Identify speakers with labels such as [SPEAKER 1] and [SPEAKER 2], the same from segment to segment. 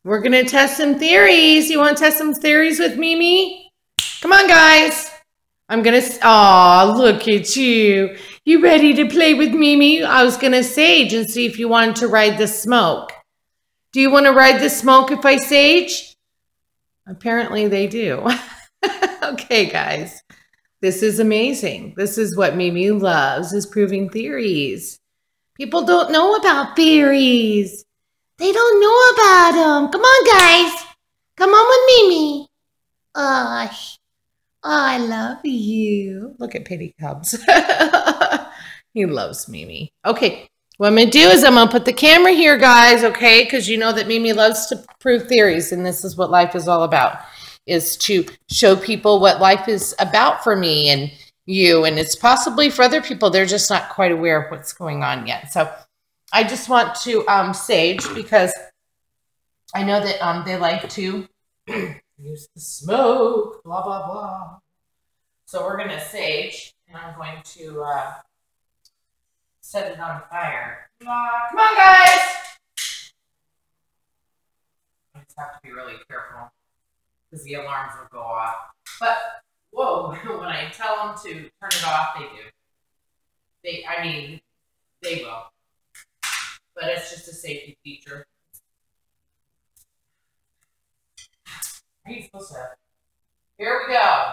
[SPEAKER 1] We're going to test some theories. You want to test some theories with Mimi? Come on, guys. I'm going to, oh, look at you. You ready to play with Mimi? I was going to sage and see if you wanted to ride the smoke. Do you want to ride the smoke if I sage? Apparently they do. Okay, guys. This is amazing. This is what Mimi loves, is proving theories. People don't know about theories. They don't know about them. Come on, guys. Come on with Mimi. Oh, I love you. Look at Pity Cubs. He loves Mimi. Okay, what I'm going to do is I'm going to put the camera here, guys, okay? Because you know that Mimi loves to prove theories, and this is what life is all about, is to show people what life is about for me and you, and it's possibly for other people. They're just not quite aware of what's going on yet. So I just want to sage, because I know that they like to use the smoke, blah, blah, blah. So we're going to sage, and I'm going to set it on fire. Come on, guys. I just have to be really careful because the alarms will go off. But, whoa, when I tell them to turn it off, they do. They will. But it's just a safety feature. Are you supposed to? Here we go.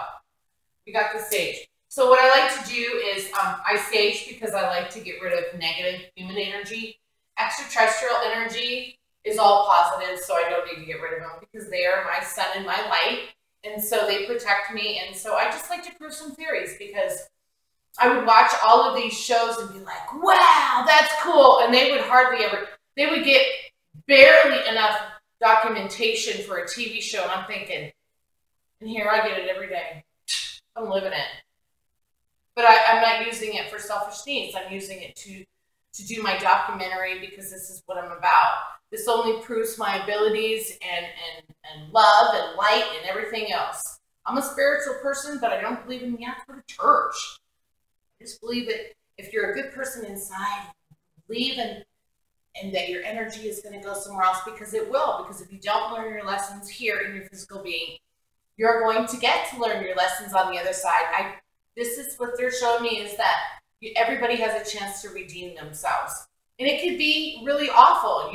[SPEAKER 1] We got the sage. So what I like to do is I sage because I like to get rid of negative human energy. Extraterrestrial energy is all positive, so I don't need to get rid of them because they are my sun and my light. And so they protect me. And so I just like to prove some theories, because I would watch all of these shows and be like, wow, that's cool. And they would hardly ever, they would get barely enough documentation for a TV show. And I'm thinking, and here I get it every day. I'm living it. But I'm not using it for selfish needs. I'm using it to do my documentary, because this is what I'm about. This only proves my abilities and love and light and everything else. I'm a spiritual person, but I don't believe in you have to go to church. I just believe that if you're a good person inside, believe and that your energy is going to go somewhere else, because it will. Because if you don't learn your lessons here in your physical being, you're going to get to learn your lessons on the other side. This is what they're showing me, is that everybody has a chance to redeem themselves. And it could be really awful.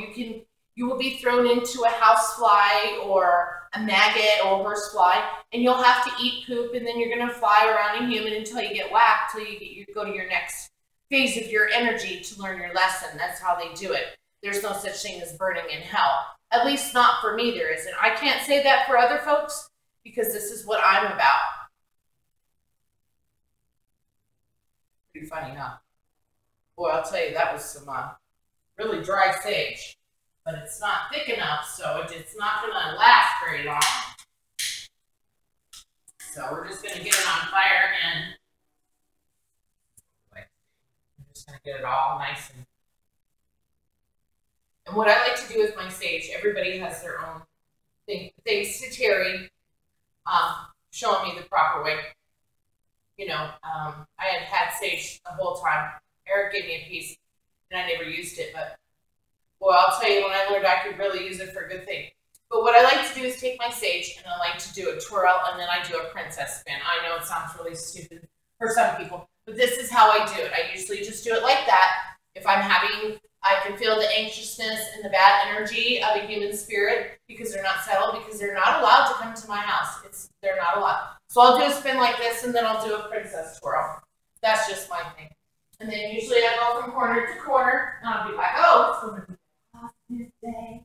[SPEAKER 1] You will be thrown into a housefly or a maggot or a horsefly, and you'll have to eat poop, and then you're going to fly around a human until you get whacked, till you go to your next phase of your energy to learn your lesson. That's how they do it. There's no such thing as burning in hell. At least not for me, there isn't. I can't say that for other folks, because this is what I'm about. Pretty funny, huh? Boy, I'll tell you, that was some really dry sage. But it's not thick enough, so it's not going to last very long. So we're just going to get it on fire, and I'm just going to get it all nice. And what I like to do with my sage, everybody has their own thing. Thanks to Terry showing me the proper way. You know, I had sage the whole time. Eric gave me a piece, and I never used it, but boy, I'll tell you, when I learned, I could really use it for a good thing. But what I like to do is take my sage, and I like to do a twirl, and then I do a princess spin. I know it sounds really stupid for some people, but this is how I do it. I usually just do it like that. If I'm having, I can feel the anxiousness and the bad energy of a human spirit, because they're not settled, because they're not allowed to come to my house. They're not allowed. So I'll do a spin like this, and then I'll do a princess twirl. That's just my thing. And then usually I go from corner to corner, and I'll be like, oh, it's going to be this day.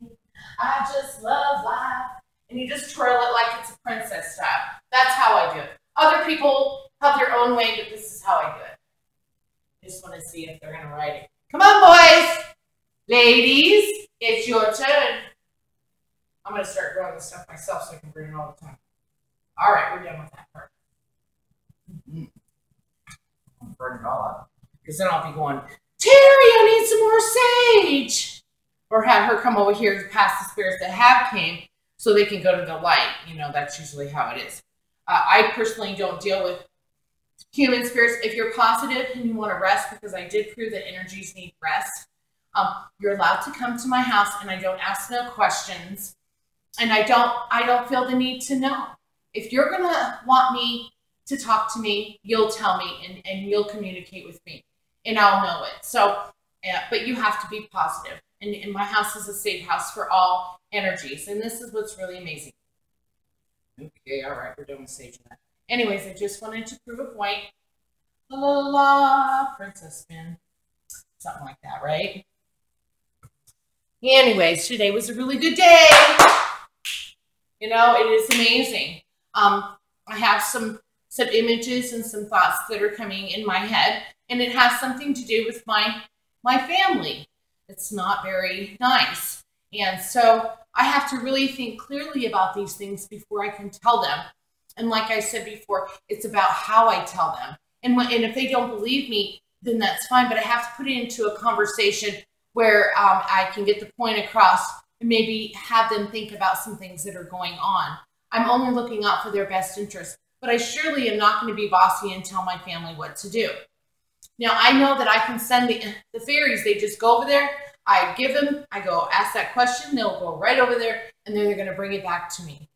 [SPEAKER 1] I just love life. And you just twirl it like it's a princess style. That's how I do it. Other people have their own way, but this is how I do it. I just want to see if they're going to ride it. Come on, boys. Ladies, it's your turn. I'm going to start growing this stuff myself so I can bring it all the time. All right, we're done with that part. I'll burn it all up. Because then I'll be going, Terry, I need some more sage. Or have her come over here to pass the spirits that have came so they can go to the light. You know, that's usually how it is. I personally don't deal with human spirits. If you're positive and you want to rest, because I did prove that energies need rest, you're allowed to come to my house, and I don't ask no questions. And I don't feel the need to know. If you're going to want me to talk to me, you'll tell me and you'll communicate with me and I'll know it. So, but you have to be positive. And my house is a safe house for all energies. And this is what's really amazing. Okay, all right, we're done with saging that. Anyways, I just wanted to prove a point. La la la, princess spin. Something like that, right? Anyways, today was a really good day. You know, it is amazing. I have some images and some thoughts that are coming in my head, and it has something to do with my family. It's not very nice. And so I have to really think clearly about these things before I can tell them. And like I said before, it's about how I tell them. And if they don't believe me, then that's fine. But I have to put it into a conversation where I can get the point across and maybe have them think about some things that are going on. I'm only looking out for their best interest, but I surely am not going to be bossy and tell my family what to do. Now, I know that I can send the fairies. They just go over there. I give them, I go ask that question. They'll go right over there, and then they're going to bring it back to me.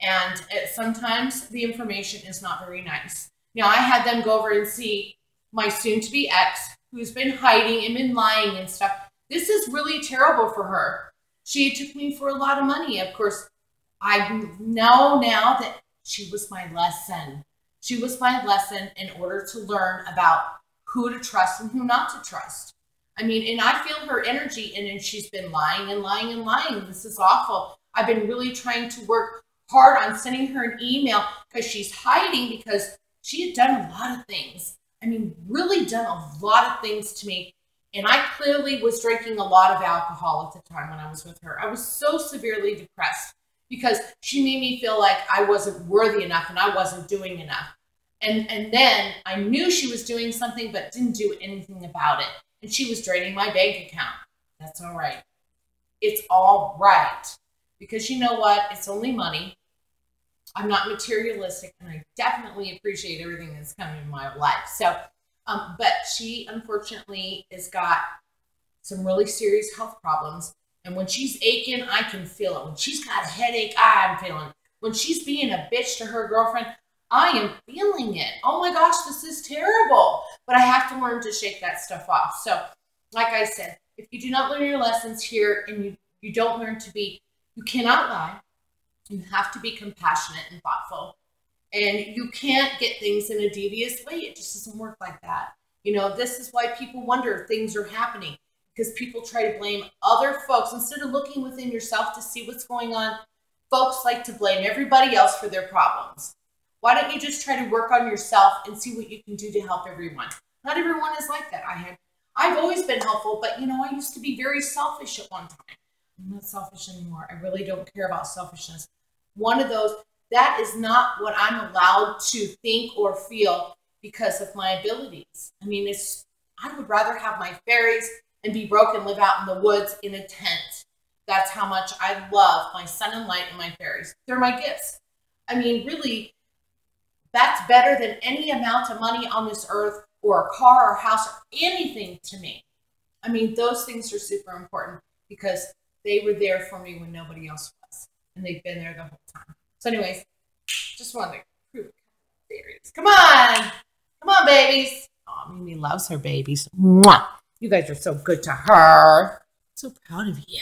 [SPEAKER 1] And sometimes the information is not very nice. Now, I had them go over and see my soon-to-be ex, who's been hiding and been lying and stuff. This is really terrible for her. She took me for a lot of money. Of course, I know now that she was my lesson. She was my lesson in order to learn about who to trust and who not to trust. I mean, and I feel her energy, and then she's been lying and lying and lying. This is awful. I've been really trying to work hard on sending her an email because she's hiding, because she had done a lot of things. I mean, really done a lot of things to me. And I clearly was drinking a lot of alcohol at the time when I was with her. I was so severely depressed because she made me feel like I wasn't worthy enough and I wasn't doing enough. And then I knew she was doing something but didn't do anything about it. And she was draining my bank account. That's all right. It's all right. Because you know what? It's only money. I'm not materialistic, and I definitely appreciate everything that's coming in my life. So, but she unfortunately has got some really serious health problems. And when she's aching, I can feel it. When she's got a headache, I'm feeling it. When she's being a bitch to her girlfriend, I am feeling it. Oh my gosh, this is terrible. But I have to learn to shake that stuff off. So, like I said, if you do not learn your lessons here and you don't learn to be, you cannot lie. You have to be compassionate and thoughtful. And you can't get things in a devious way. It just doesn't work like that. You know, this is why people wonder if things are happening. Because people try to blame other folks. Instead of looking within yourself to see what's going on, folks like to blame everybody else for their problems. Why don't you just try to work on yourself and see what you can do to help everyone? Not everyone is like that. I've always been helpful, but you know, I used to be very selfish at one time. I'm not selfish anymore. I really don't care about selfishness. One of those, that is not what I'm allowed to think or feel because of my abilities. I mean, I would rather have my fairies and be broke and live out in the woods in a tent. That's how much I love my sun and light and my fairies. They're my gifts. I mean, really, that's better than any amount of money on this earth or a car or house or anything to me. I mean, those things are super important because they were there for me when nobody else was. And they've been there the whole time. So anyways, just wanted to prove fairies. Come on. Come on, babies. Oh, Mimi loves her babies. Mwah. You guys are so good to her. So proud of you.